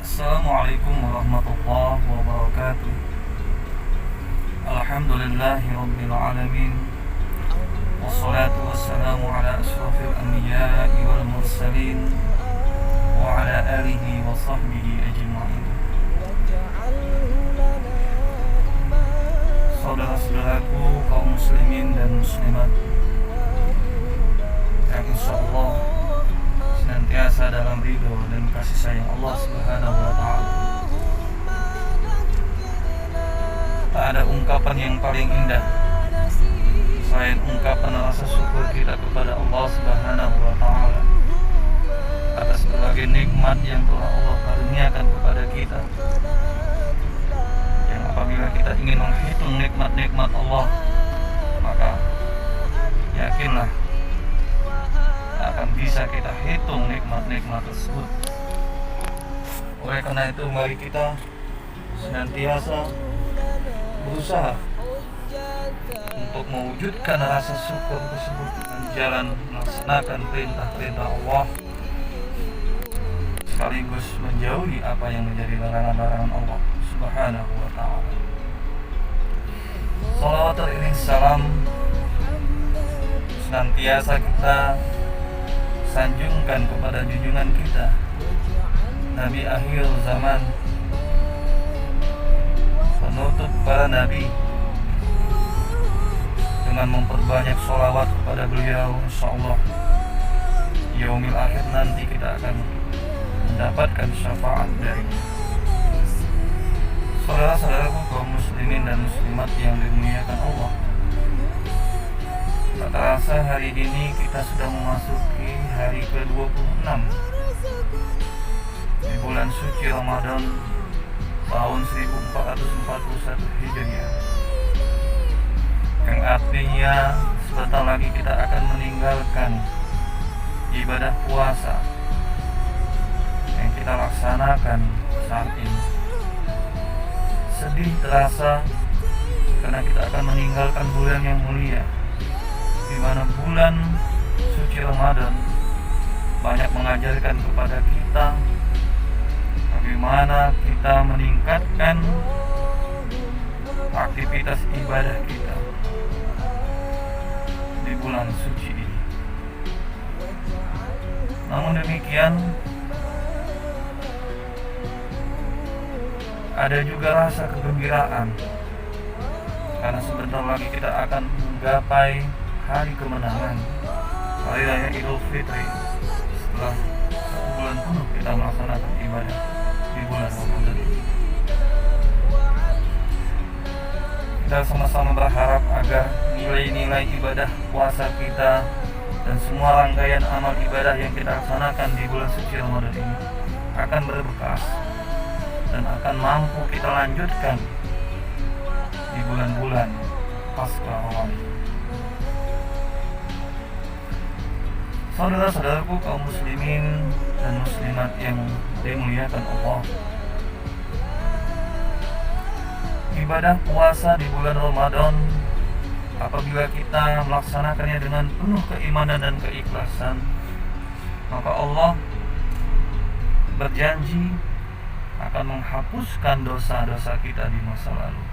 Assalamualaikum warahmatullahi wabarakatuh. Alhamdulillahi rabbil alamin. Wassalatu wassalamu ala ashrafil anbiya'i wal mursalin wa ala alihi wa sahbihi ajma'in. Saudara-saudaraku kaum muslimin dan muslimat yang insyaallah senantiasa dalam ridho dan kasih sayang Allah Subhanahu wa taala. Tak ada ungkapan yang paling indah selain ungkapan rasa syukur kita kepada Allah Subhanahu wa taala atas berbagai nikmat yang telah Allah karuniakan kepada kita. Yang apabila kita ingin menghitung nikmat-nikmat Allah, maka yakinlah akan bisa kita hitung nikmat-nikmat tersebut. Oleh karena itu, mari kita senantiasa berusaha untuk mewujudkan rasa syukur tersebut dengan jalan melaksanakan perintah-perintah Allah, sekaligus menjauhi apa yang menjadi larangan-larangan Allah Subhanahu wa ta'ala. Salawat dan salam senantiasa kita sanjungkan kepada junjungan kita, Nabi akhir zaman, penutup para nabi, dengan memperbanyak sholawat kepada beliau. InsyaAllah yaumil akhir nanti kita akan mendapatkan syafaat darinya. Saudara-saudaraku kaum muslimin dan muslimat yang dimuliakan Allah, tak terasa hari ini kita sudah memasuki hari ke-26 di bulan suci Ramadan tahun 1441 Hijriah, yang artinya sebentar lagi kita akan meninggalkan ibadah puasa yang kita laksanakan saat ini. Sedih terasa karena kita akan meninggalkan bulan yang mulia, di mana bulan suci Ramadan banyak mengajarkan kepada kita bagaimana kita meningkatkan aktivitas ibadah kita di bulan suci ini. Namun demikian, ada juga rasa kegembiraan karena sebentar lagi kita akan menggapai hari kemenangan, hari raya Idul Fitri, setelah 1 bulan penuh kita melaksanakan ibadah di bulan Ramadan ini. Kita sama-sama berharap agar nilai-nilai ibadah puasa kita dan semua rangkaian amal ibadah yang kita laksanakan di bulan suci Ramadan ini akan berbekas dan akan mampu kita lanjutkan di bulan-bulan pasca Ramadan. Saudara-saudaraku kaum muslimin dan muslimat yang dimuliakan Allah, ibadah puasa di bulan Ramadan, apabila kita melaksanakannya dengan penuh keimanan dan keikhlasan, maka Allah berjanji akan menghapuskan dosa-dosa kita di masa lalu.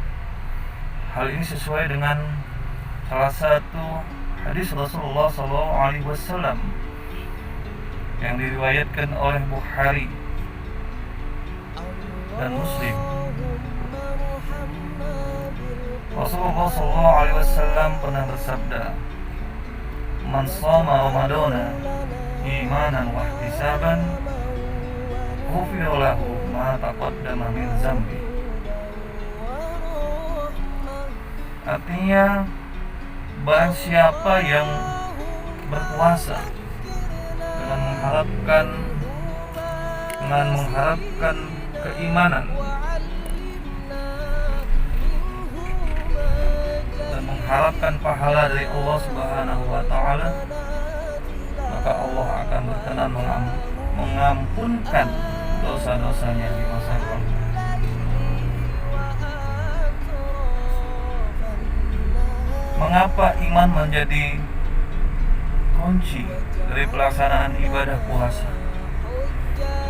Hal ini sesuai dengan salah satu hadis Rasulullah SAW yang diriwayatkan oleh Bukhari dan Muslim. Rasulullah SAW pernah bersabda, "Man shoma Ramadana imanan wa ihtisaban, ghufira lahu ma taqaddama min dzambi." Artinya, barang siapa yang berpuasa dengan mengharapkan keimanan dan mengharapkan pahala dari Allah Subhanahu wa taala, maka Allah akan berkenan mengampunkan dosa-dosanya di masa lalu. Mengapa iman menjadi kunci dari pelaksanaan ibadah puasa?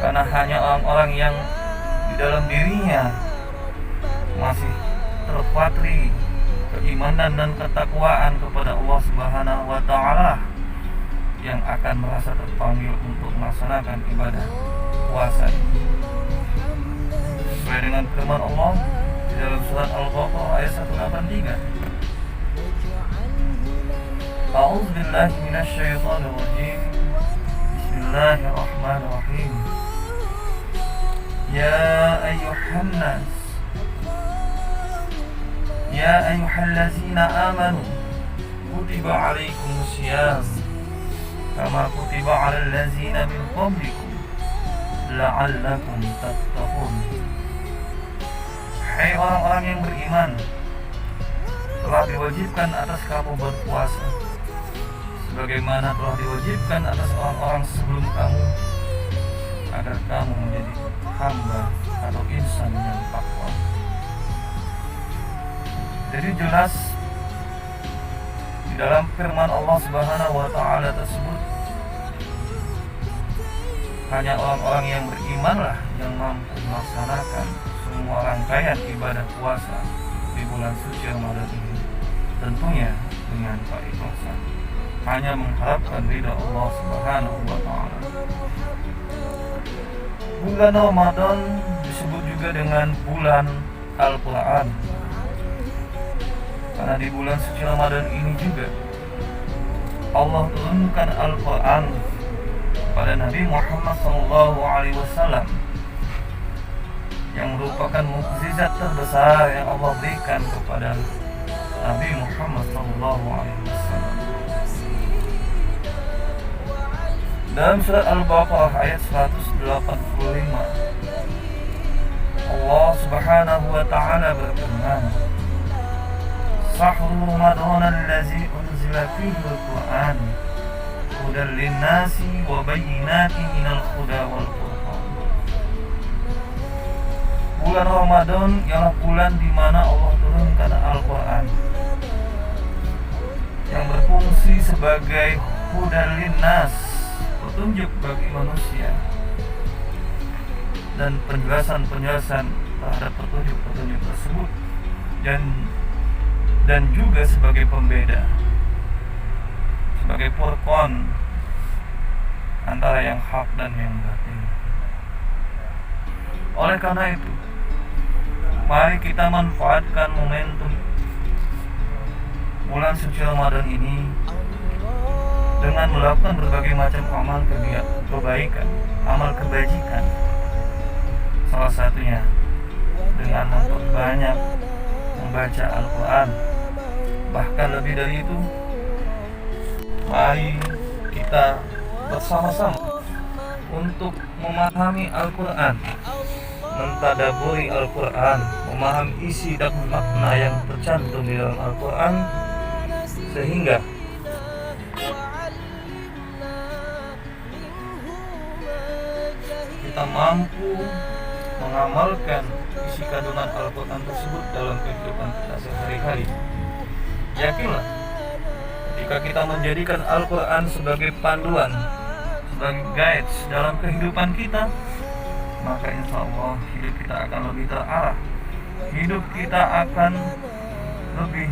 Karena hanya orang-orang yang dalam dirinya masih terpatri keimanan dan ketakwaan kepada Allah Subhanahu wa taala, yang akan merasa terpanggil untuk melaksanakan ibadah puasa ini. Sesuai dengan firman Allah di dalam surat Al-Baqarah ayat 183. A'udzu billahi minasy syaithanir rajim. Bismillahirrahmanirrahim. Ya ayyuhan nas, ya ayyuhallazina amanu, kutiba 'alaikumus syiyam kama kutiba 'alal ladzina min qablikum la'allakum tattaqun. Hai orang-orang yang beriman, telah diwajibkan atas kamu berpuasa sebagaimana telah diwajibkan atas orang-orang sebelum kamu, agar kamu menjadi hamba atau insan yang takwa. Jadi jelas di dalam firman Allah Subhanahu wa taala tersebut, hanya orang-orang yang berimanlah yang mampu melaksanakan semua rangkaian ibadah puasa di bulan suci Ramadan ini, tentunya dengan keikhlasan, hanya mengharapkan ridha Allah Subhanahu wa taala. Bulan Ramadan disebut juga dengan bulan Al-Quran, karena di bulan suci Ramadan ini juga Allah turunkan Al-Quran pada Nabi Muhammad SAW, yang merupakan mukjizat terbesar yang Allah berikan kepada Nabi Muhammad SAW. Dalam surat Al-Baqarah ayat 185, Allah Subhanahu wa taala berfirman, Sahru Ramadan allazi unzila fihi al-Qur'an hudan lin-nasi wa bayyinatin minal huda wal furqan. Bulan Ramadan ialah bulan di mana Allah turunkan Al-Qur'an, yang berfungsi sebagai hudan lin-nas, petunjuk bagi manusia, dan penjelasan-penjelasan terhadap petunjuk-petunjuk tersebut, dan juga sebagai pembeda, sebagai furqan antara yang hak dan yang batil. Oleh karena itu, mari kita manfaatkan momentum bulan suci Ramadan ini dengan melakukan berbagai macam amal kebaikan, amal kebajikan. Salah satunya dengan memperbanyak membaca Al-Quran. Bahkan lebih dari itu, mari kita bersama-sama untuk memahami Al-Quran, mentadaburi Al-Quran, memahami isi dan makna yang tercantum di dalam Al-Quran, sehingga kita mampu mengamalkan isi kandungan Al-Quran tersebut dalam kehidupan kita sehari-hari. Yakinlah, ketika kita menjadikan Al-Quran sebagai panduan, sebagai guides dalam kehidupan kita, maka insya Allah hidup kita akan lebih terarah, hidup kita akan lebih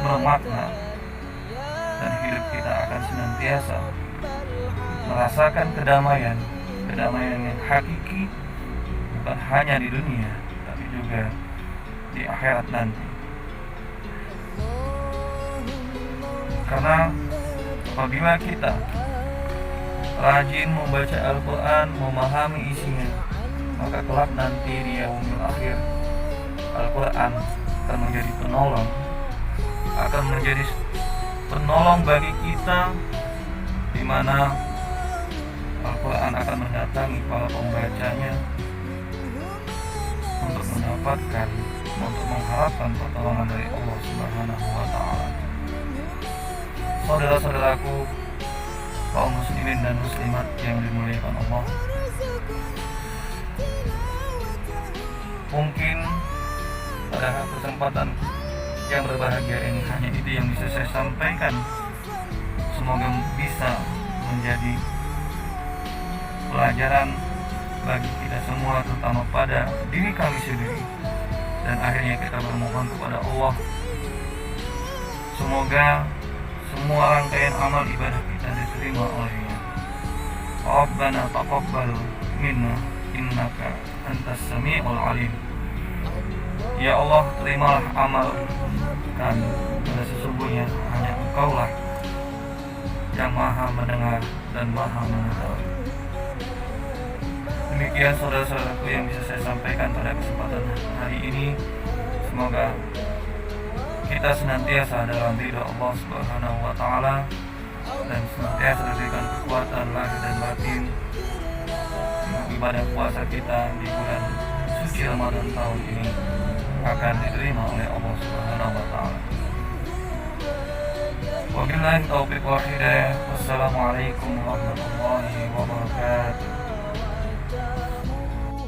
bermakna, dan hidup kita akan senantiasa merasakan kedamaian yang hakiki, bukan hanya di dunia tapi juga di akhirat nanti. Karena apabila kita rajin membaca Al-Quran, memahami isinya, maka kelak nanti di yaumil akhir Al-Quran akan menjadi penolong bagi kita, di mana Al-Quran akan mendatangi para pembacanya untuk mengharapkan pertolongan dari Allah Subhanahu wa taala. Saudara-saudaraku, kaum muslimin dan muslimat yang dimuliakan Allah, mungkin pada kesempatan yang berbahagia ini hanya itu yang bisa saya sampaikan. Semoga bisa menjadi pelajaran bagi kita semua, terutama pada diri kami sendiri. Dan akhirnya kita bermohon kepada Allah, semoga semua rangkaian amal ibadah kita diterima olehnya. Rabbana taqabbal minna innaka antas sami'ul alim. Ya Allah, terimalah amal kami, karena sesungguhnya hanya Engkaulah yang maha mendengar dan maha mengetahui. Demikian saudara-saudaraku yang bisa saya sampaikan pada kesempatan hari ini. Semoga kita senantiasa dalam ridha Allah Subhanahu wa taala dan senantiasa diberikan kekuatan lahir dan batin ibadah puasa kita di bulan suci Ramadan tahun ini akan diterima oleh Allah Subhanahu wa taala. Wabillahi taufiq wal hidayah. Wassalamualaikum warahmatullahi wabarakatuh.